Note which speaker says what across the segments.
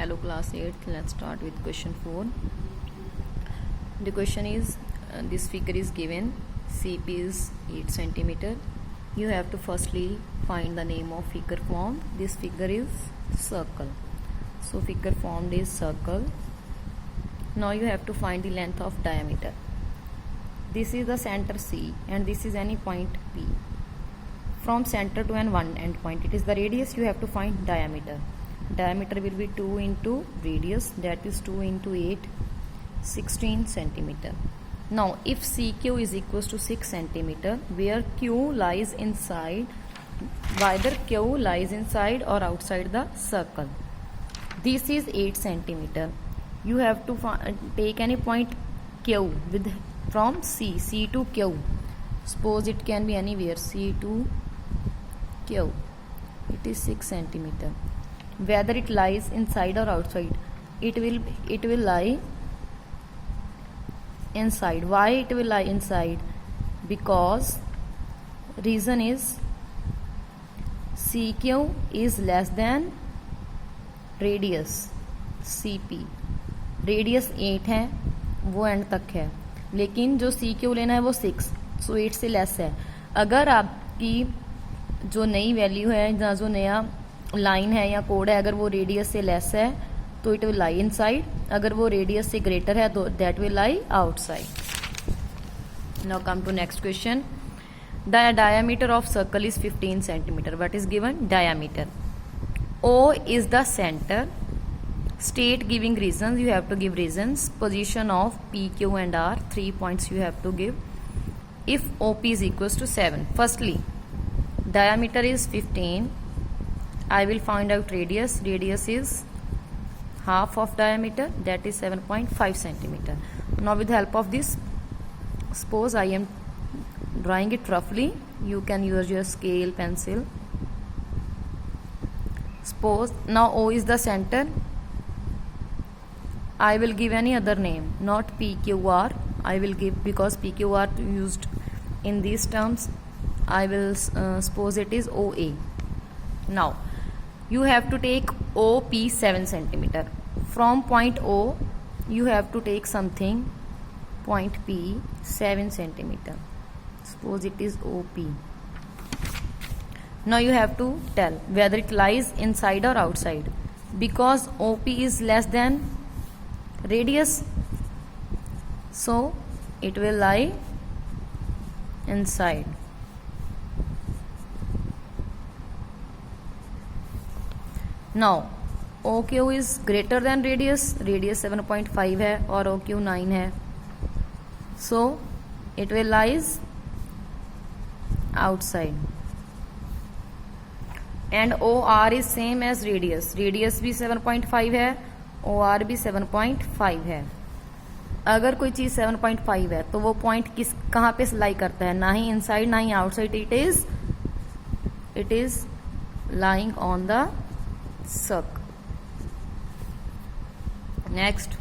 Speaker 1: Hello class 8th, let's start with question 4. The question is, this figure is given, CP is 8 centimeter. You have to firstly find the name of figure formed. This figure is circle. So figure formed is circle. Now you have to find the length of diameter. This is the center C and this is any point P. From center to one end point, it is the radius. You have to find diameter. Diameter will be 2 into radius, that is 2 into 8, 16 centimeter. Now if CQ is equals to 6 centimeter, where Q lies inside, whether Q lies inside or outside the circle. This is 8 centimeter. You have to take any point Q with from C to Q. Suppose it can be anywhere, C to Q. It is 6 centimeter. Whether it lies inside or outside, it will lie inside. Why it will lie inside? Because reason is CQ is less than radius CP. Radius 8 है, वो and तक है, लेकिन जो CQ लेना है वो 6, सो 8 से लेस है. अगर आपकी जो नई वैल्यू है या जो नया लाइन है या कोड है, अगर वो रेडियस से लेस है तो इट विल लाई इनसाइड. अगर वो रेडियस से ग्रेटर है तो that will lie outside. Now come to next question. The diameter of circle is 15 centimetre. What is given? Diameter. O is the center. State giving reasons. You have to give reasons. Position of P, Q and R. 3 points you have to give. If OP is equals to 7. Firstly, diameter is 15. I will find out radius. Radius is half of diameter, that is 7.5 centimeter. Now with the help of this, suppose I am drawing it roughly. You can use your scale, pencil. Suppose now O is the center. I will give any other name, not PQR. I will give, because PQR used in these terms, I will suppose it is OA. Now you have to take OP 7 centimeter. From point O you have to take something, point P 7 centimeter. Suppose it is OP. Now you have to tell whether it lies inside or outside. Because OP is less than radius, so it will lie inside. Now OQ is greater than radius. Radius 7.5 है और OQ 9 है, so it will lies outside. And OR is same as radius. Radius भी 7.5 है, OR भी 7.5 है. अगर कोई चीज 7.5 है तो वो पॉइंट कहाँ पे लाई करता है? ना ही इनसाइड ना ही outside. It is lying on the circle. Next,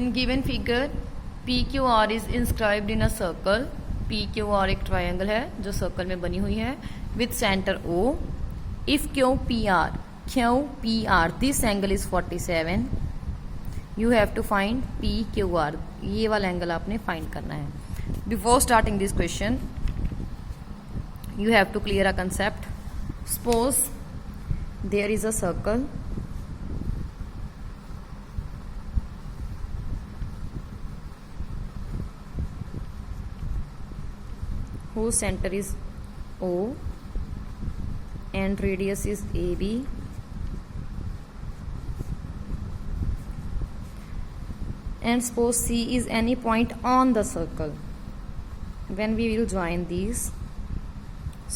Speaker 1: in given figure, PQR is inscribed in a circle. PQR एक ट्रायंगल है जो सर्कल में बनी हुई है with center O. If QPR, this angle is 47. You have to find PQR. ये वाला angle आपने फाइंड करना है. Before starting this question, you have to clear a concept. Suppose there is a circle. Whose center is O and radius is AB. And suppose C is any point on the circle. When we will join these,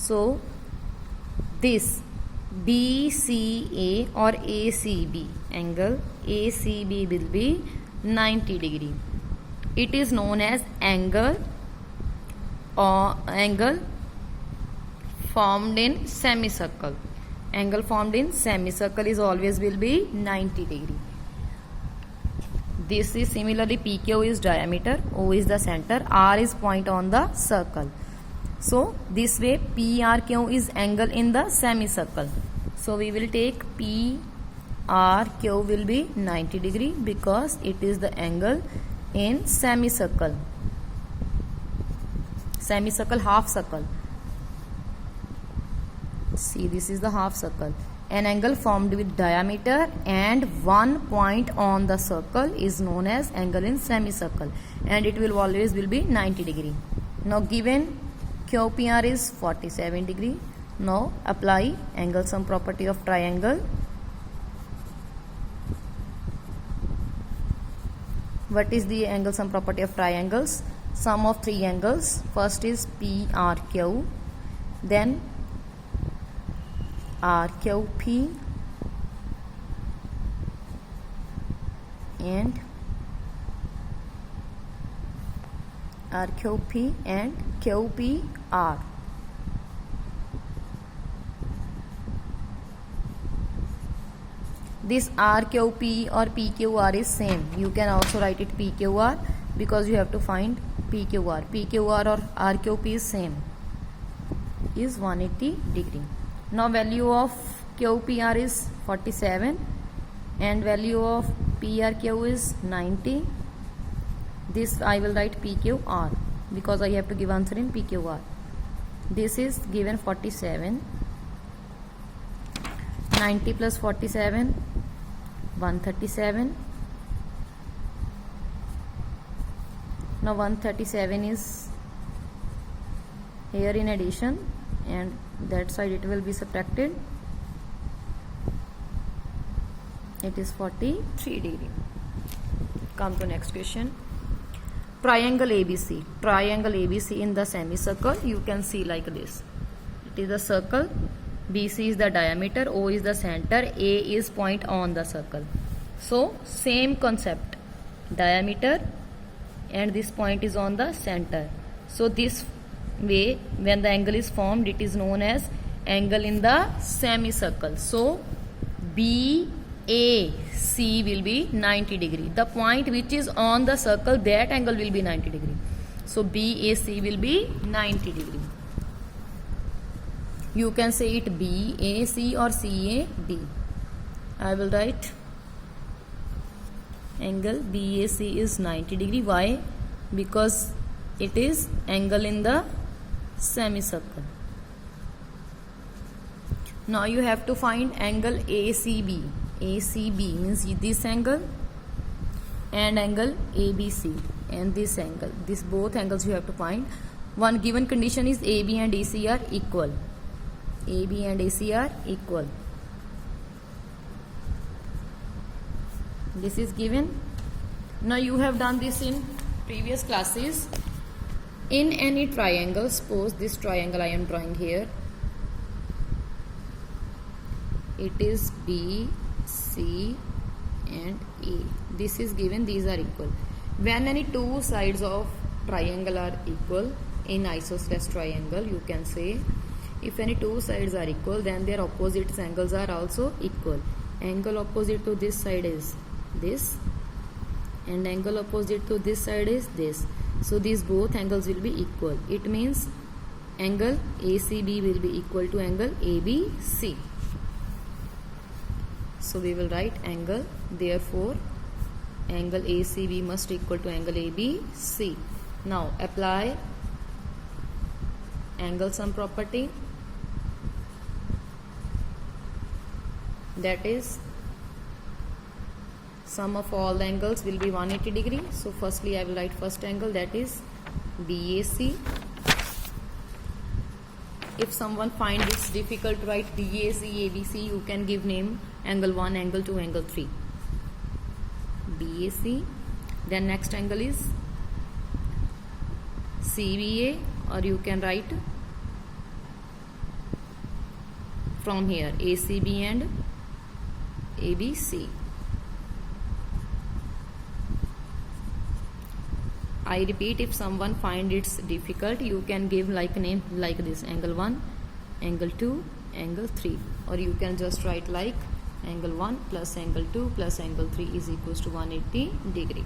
Speaker 1: so this BCA or ACB angle, ACB will be 90 degree. It is known as angle formed in semicircle. Angle formed in semicircle is always will be 90 degree. This is similarly PQ is diameter, O is the center, R is point on the circle. So this way PRQ is angle in the semicircle. So we will take P RQ will be 90 degree because it is the angle in semicircle. Semicircle, half circle. See, this is the half circle. An angle formed with diameter and one point on the circle is known as angle in semicircle, and it will always be 90 degree. Now given QPR is 47 degree. Now apply angle sum property of triangle. What is the angle sum property of triangles? Sum of three angles. First is PRQ, then RQP, and RQP and QPR. This RQP or PQR is same. You can also write it PQR because you have to find PQR. PQR or RQP is same, is 180 degree. Now value of QPR is 47 and value of PRQ is 90. This I will write PQR because I have to give answer in PQR. This is given 47. 90 plus 47, 137. Now 137 is here in addition, and that side it will be subtracted. It is 43 degree. Come to next question. Triangle ABC. Triangle ABC in the semicircle you can see like this. It is a circle. BC is the diameter, O is the center, A is point on the circle. So same concept, diameter and this point is on the center. So this way when the angle is formed, it is known as angle in the semicircle. So BAC will be 90 degree. The point which is on the circle, that angle will be 90 degree. So BAC will be 90 degree. You can say it BAC or CAD. I will write angle BAC is 90 degree. Why? Because it is angle in the semicircle. Now you have to find angle ACB. ACB means this angle and angle ABC and this angle. This both angles you have to find. One given condition is AB and AC are equal. AB and AC are equal. This is given. Now you have done this in previous classes. In any triangle, suppose this triangle I am drawing here, it is B, C and A. This is given, these are equal. When any two sides of triangle are equal in isosceles triangle, you can say if any two sides are equal, then their opposite angles are also equal. Angle opposite to this side is this and angle opposite to this side is this. So these both angles will be equal. It means angle ACB will be equal to angle ABC. So we will write angle, therefore angle ACB must equal to angle ABC. Now apply angle sum property, that is sum of all the angles will be 180 degree. So firstly I will write first angle, that is BAC. If someone finds it difficult to write BAC, ABC, you can give name angle 1, angle 2, angle 3. BAC. Then next angle is CBA, or you can write from here ACB and ABC. I repeat, if someone finds it difficult, you can give like name like this, angle 1, angle 2, angle 3, or you can just write like angle 1 plus angle 2 plus angle 3 is equals to 180 degree.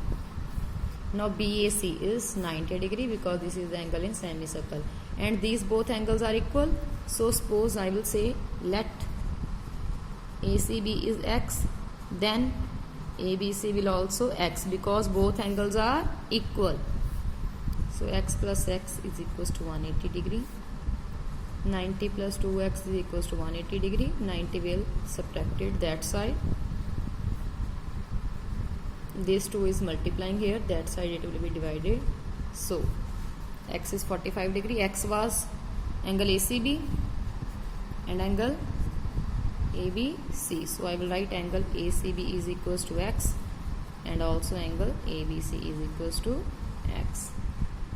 Speaker 1: Now BAC is 90 degree because this is the angle in semicircle and these both angles are equal. So suppose I will say let ACB is X then ABC will also x, because both angles are equal. So x plus x is equals to 180 degree. 90 plus 2x is equals to 180 degree. 90 will subtracted that side. This 2 is multiplying here, that side it will be divided. So x is 45 degree. X was angle ACB and angle ABC. So I will write angle ACB is equals to x, and also angle ABC is equals to x.